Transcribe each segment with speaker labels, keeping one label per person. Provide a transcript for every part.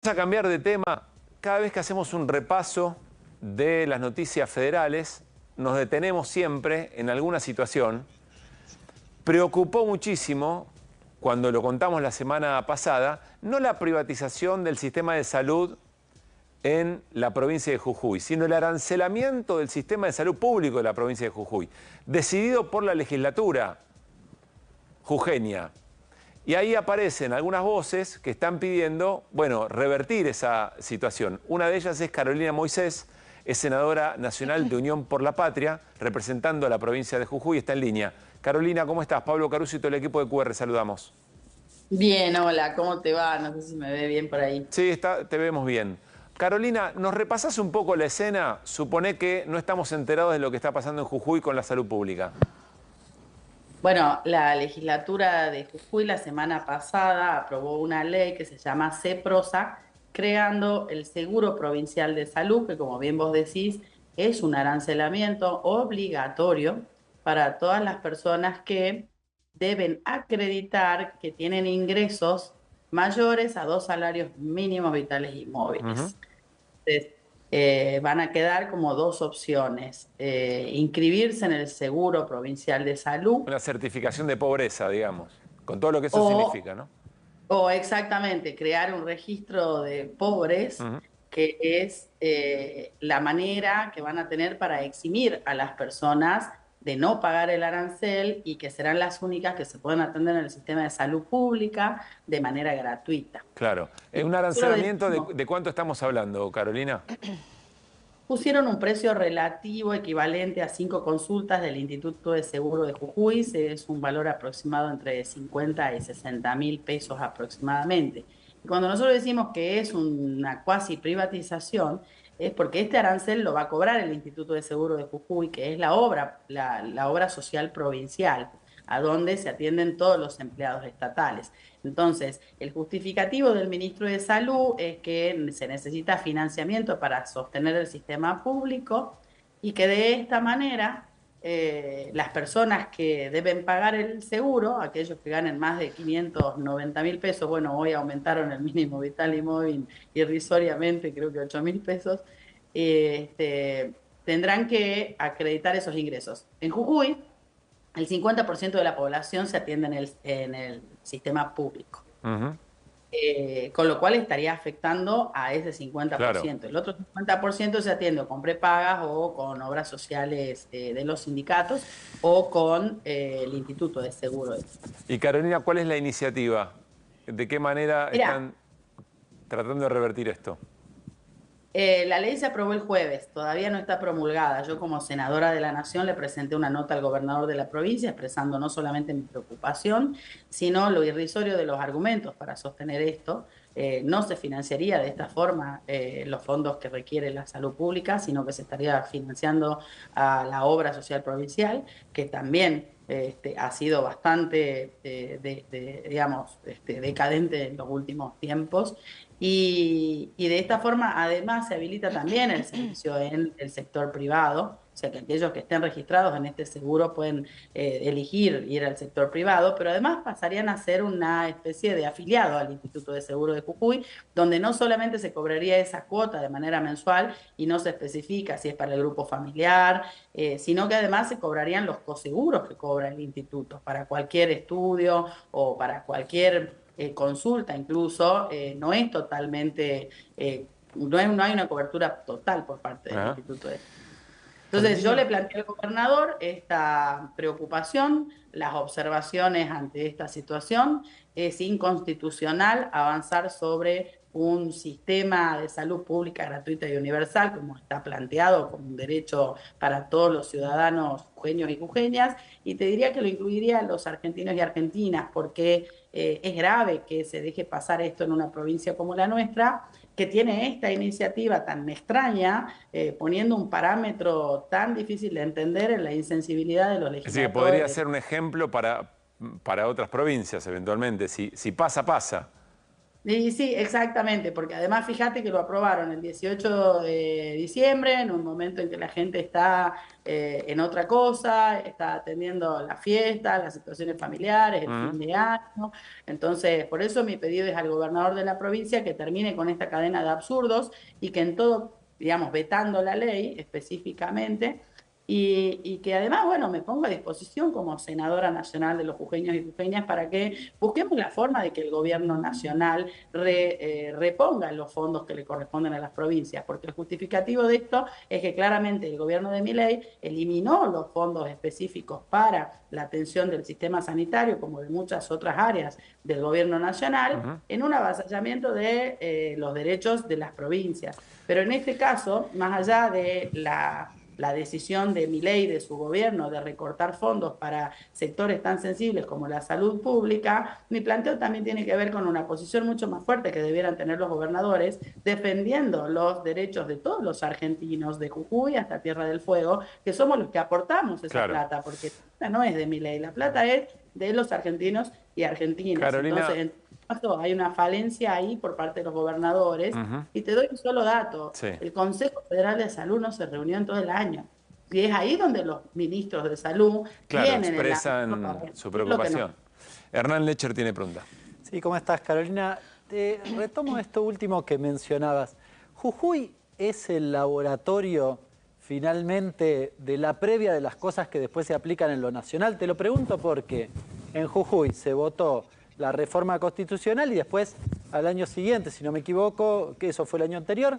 Speaker 1: Vamos a cambiar de tema. Cada vez que hacemos un repaso de las noticias federales, nos detenemos siempre en alguna situación. Preocupó muchísimo, cuando lo contamos la semana pasada, no la privatización del sistema de salud en la provincia de Jujuy, sino el arancelamiento del sistema de salud público de la provincia de Jujuy, decidido por la legislatura jujeña. Y ahí aparecen algunas voces que están pidiendo, bueno, revertir esa situación. Una de ellas es Carolina Moisés, es senadora nacional de Unión por la Patria, representando a la provincia de Jujuy, está en línea. Carolina, ¿cómo estás? Pablo Caruso y todo el equipo de QR, saludamos.
Speaker 2: Bien, hola, ¿cómo te va? No sé si me ve bien por ahí.
Speaker 1: Sí, te vemos bien. Carolina, ¿nos repasás un poco la escena? Supone que no estamos enterados de lo que está pasando en Jujuy con la salud pública.
Speaker 2: Bueno, la legislatura de Jujuy la semana pasada aprobó una ley que se llama CEPROSA, creando el Seguro Provincial de Salud, que como bien vos decís, es un arancelamiento obligatorio para todas las personas que deben acreditar que tienen ingresos mayores a 2 salarios mínimos vitales y
Speaker 1: Ujú.
Speaker 2: móviles. Entonces, van a quedar como dos opciones: inscribirse en el Seguro Provincial de Salud
Speaker 1: Una certificación de pobreza, digamos, con todo lo que eso
Speaker 2: o,
Speaker 1: significa, ¿no?
Speaker 2: o exactamente crear un registro de pobres,
Speaker 1: Ujú.
Speaker 2: que es la manera que van a tener para eximir a las personas de no pagar el arancel y que serán las únicas que se pueden atender en el sistema de salud pública de manera gratuita.
Speaker 1: Claro.
Speaker 2: Y
Speaker 1: ¿Un
Speaker 2: nosotros
Speaker 1: arancelamiento
Speaker 2: decimos,
Speaker 1: de cuánto estamos hablando, Carolina?
Speaker 2: pusieron un precio relativo equivalente a 5 consultas del Instituto de Seguro de Jujuy. Es un valor aproximado entre 50 y 60.000 pesos aproximadamente. Y cuando nosotros decimos que es una cuasi privatización, es porque este arancel lo va a cobrar el Instituto de Seguro de Jujuy, que es la obra social provincial, a donde se atienden todos los empleados estatales. Entonces, el justificativo del ministro de Salud es que se necesita financiamiento para sostener el sistema público y que de esta manera las personas que deben pagar el seguro, aquellos que ganen más de 590.000 pesos, bueno, hoy aumentaron el mínimo vital y móvil irrisoriamente, creo que 8.000 pesos, tendrán que acreditar esos ingresos. En Jujuy, el 50% de la población se atiende en el sistema público.
Speaker 1: Ujú.
Speaker 2: Con lo cual estaría afectando a ese cincuenta por
Speaker 1: Claro.
Speaker 2: ciento. El otro 50% se atiende con prepagas o con obras sociales de los sindicatos o con el Instituto de Seguro.
Speaker 1: Y Carolina, ¿cuál es la iniciativa? ¿De qué manera
Speaker 2: Mira,
Speaker 1: están tratando de revertir esto?
Speaker 2: la ley se aprobó el jueves, todavía no está promulgada. Yo como senadora de la Nación le presenté una nota al gobernador de la provincia expresando no solamente mi preocupación, sino lo irrisorio de los argumentos para sostener esto. No se financiaría de esta forma los fondos que requiere la salud pública, sino que se estaría financiando a la obra social provincial, que también ha sido bastante, digamos, decadente en los últimos tiempos. Y de esta forma, además, se habilita también el servicio en el sector privado, o sea que aquellos que estén registrados en este seguro pueden elegir ir al sector privado, pero además pasarían a ser una especie de afiliado al Instituto de Seguro de Jujuy, donde no solamente se cobraría esa cuota de manera mensual y no se especifica si es para el grupo familiar, sino que además se cobrarían los coseguros que cobra el instituto para cualquier estudio o para cualquier consulta incluso. No es totalmente, no hay una cobertura total por parte del
Speaker 1: Ajá.
Speaker 2: Instituto de... Entonces yo le
Speaker 1: Carolina,
Speaker 2: planteé al gobernador esta preocupación, las observaciones ante esta situación. Es inconstitucional avanzar sobre un sistema de salud pública gratuita y universal, como está planteado como un derecho para todos los ciudadanos jujeños y jujeñas, y te diría que lo incluiría a los argentinos y argentinas, porque es grave que se deje pasar esto en una provincia como la nuestra, que tiene esta iniciativa tan extraña, poniendo un parámetro tan difícil de entender en la insensibilidad de los
Speaker 1: es decir, que podría
Speaker 2: legisladores.
Speaker 1: ser un ejemplo para otras provincias, eventualmente. Si pasa, pasa.
Speaker 2: Y sí, exactamente, porque además fíjate que lo aprobaron el 18 de diciembre, en un momento en que la gente está en otra cosa, está atendiendo las fiestas, las situaciones familiares, el fin de año. Entonces, por eso mi pedido es al gobernador de la provincia que termine con esta cadena de absurdos y que en todo, digamos, vetando la ley específicamente, y que además, bueno, me pongo a disposición como senadora nacional de los jujeños y jujeñas para que busquemos la forma de que el gobierno nacional reponga los fondos que le corresponden a las provincias, porque el justificativo de esto es que claramente el gobierno de Milei eliminó los fondos específicos para la atención del sistema sanitario, como de muchas otras áreas del gobierno nacional, en un avasallamiento de los derechos de las provincias. Pero en este caso, más allá de la decisión de Milei, de su gobierno, de recortar fondos para sectores tan sensibles como la salud pública, mi planteo también tiene que ver con una posición mucho más fuerte que debieran tener los gobernadores, defendiendo los derechos de todos los argentinos, de Jujuy hasta Tierra del Fuego, que somos los que aportamos esa
Speaker 1: Claro.
Speaker 2: plata, porque la plata no es de Milei, la plata es de los argentinos y argentinas.
Speaker 1: Carolina,
Speaker 2: Entonces, en todo caso, hay una falencia ahí por parte de los gobernadores. Y te doy un solo dato.
Speaker 1: sí,
Speaker 2: El Consejo Federal de Salud no se reunió en todo el año. Y es ahí donde los ministros de salud
Speaker 1: claro,
Speaker 2: tienen el ámbito para
Speaker 1: expresan su
Speaker 2: decir lo que no.
Speaker 1: preocupación. Hernán Lecher tiene pregunta.
Speaker 3: Sí, ¿cómo estás, Carolina? Te retomo esto último que mencionabas. ¿Jujuy es el laboratorio finalmente de la previa de las cosas que después se aplican en lo nacional? Te lo pregunto porque en Jujuy se votó la reforma constitucional y después al año siguiente, si no me equivoco, que eso fue el año anterior,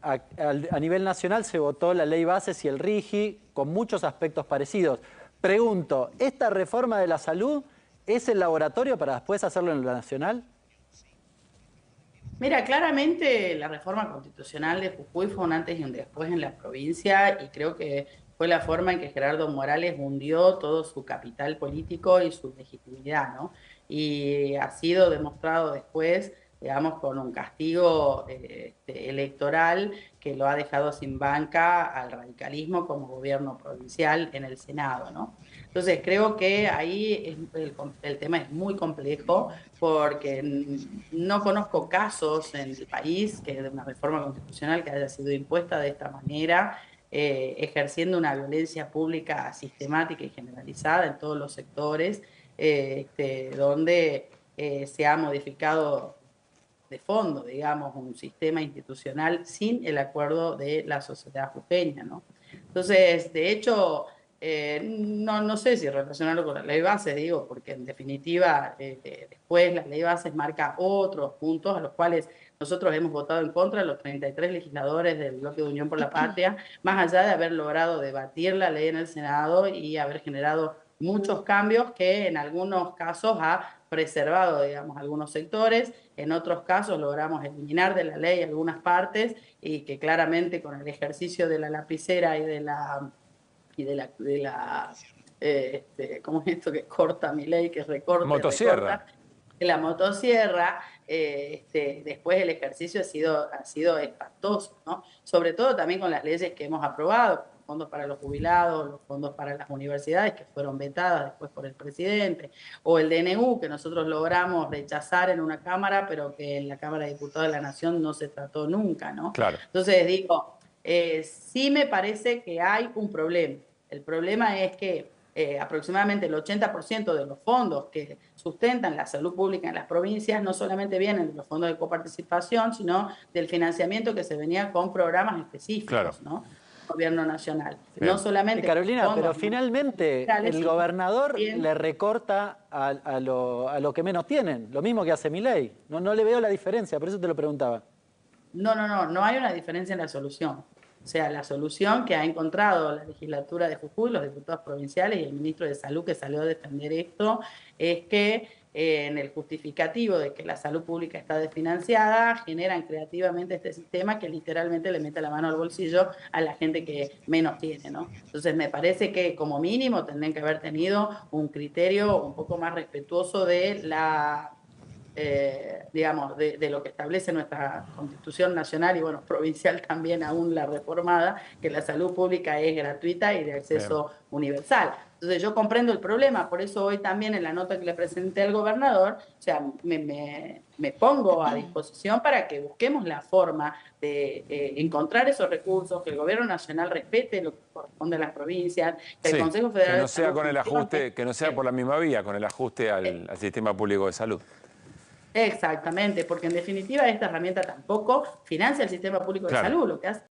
Speaker 3: a nivel nacional se votó la ley bases y el RIGI con muchos aspectos parecidos. Pregunto, ¿esta reforma de la salud es el laboratorio para después hacerlo en lo nacional?
Speaker 2: Mira, claramente la reforma constitucional de Jujuy fue un antes y un después en la provincia y creo que fue la forma en que Gerardo Morales hundió todo su capital político y su legitimidad, ¿no? Y ha sido demostrado después, digamos, con un castigo electoral que lo ha dejado sin banca al radicalismo como gobierno provincial en el Senado, ¿no? Entonces creo que ahí el tema es muy complejo porque no conozco casos en el país que de una reforma constitucional que haya sido impuesta de esta manera, ejerciendo una violencia pública sistemática y generalizada en todos los sectores, donde se ha modificado de fondo, digamos, un sistema institucional sin el acuerdo de la sociedad jujeña, ¿no? Entonces, de hecho, no sé si relacionarlo con la ley base, digo, porque en definitiva después la ley base marca otros puntos a los cuales nosotros hemos votado en contra, los 33 legisladores del Bloque de Unión por la Patria, más allá de haber logrado debatir la ley en el Senado y haber generado muchos cambios que en algunos casos ha preservado, digamos, algunos sectores, en otros casos logramos eliminar de la ley algunas partes y que claramente con el ejercicio de la lapicera y ¿cómo es esto que corta mi ley, que recorta
Speaker 1: Motosierra.
Speaker 2: recorta? La motosierra, después el ejercicio ha sido espantoso, ¿no? Sobre todo también con las leyes que hemos aprobado, los fondos para los jubilados, los fondos para las universidades que fueron vetadas después por el presidente, o el DNU que nosotros logramos rechazar en una Cámara, pero que en la Cámara de Diputados de la Nación no se trató nunca, ¿no?
Speaker 1: Claro.
Speaker 2: Entonces digo, sí me parece que hay un problema. El problema es que aproximadamente el 80% de los fondos que sustentan la salud pública en las provincias no solamente vienen de los fondos de coparticipación, sino del financiamiento que se venía con programas específicos,
Speaker 1: claro,
Speaker 2: ¿no? Gobierno nacional.
Speaker 1: Bien.
Speaker 2: No solamente
Speaker 3: Carolina,
Speaker 2: fondos,
Speaker 3: pero finalmente el gobernador le recorta a lo que menos tienen, lo mismo que hace Milei. No le veo la diferencia, por eso te lo preguntaba.
Speaker 2: No hay una diferencia en la solución. O sea, la solución que ha encontrado la legislatura de Jujuy, los diputados provinciales y el ministro de Salud que salió a defender esto, es que en el justificativo de que la salud pública está desfinanciada, generan creativamente este sistema que literalmente le mete la mano al bolsillo a la gente que menos tiene, ¿no? Entonces me parece que como mínimo tendrían que haber tenido un criterio un poco más respetuoso de la digamos, de lo que establece nuestra Constitución Nacional y, bueno, provincial también, aún la reformada, que la salud pública es gratuita y de acceso universal. Entonces yo comprendo el problema, por eso hoy también en la nota que le presenté al gobernador, o sea, me pongo a disposición para que busquemos la forma de encontrar esos recursos, que el gobierno nacional respete lo que corresponde a las provincias, que el Consejo Federal
Speaker 1: que no
Speaker 2: de
Speaker 1: sea
Speaker 2: Salud
Speaker 1: con el ajuste,
Speaker 2: funcione.
Speaker 1: que no sea por la misma vía, con el ajuste al sistema público de salud.
Speaker 2: Exactamente, porque en definitiva esta herramienta tampoco financia el sistema público de
Speaker 1: Claro.
Speaker 2: salud, lo que hace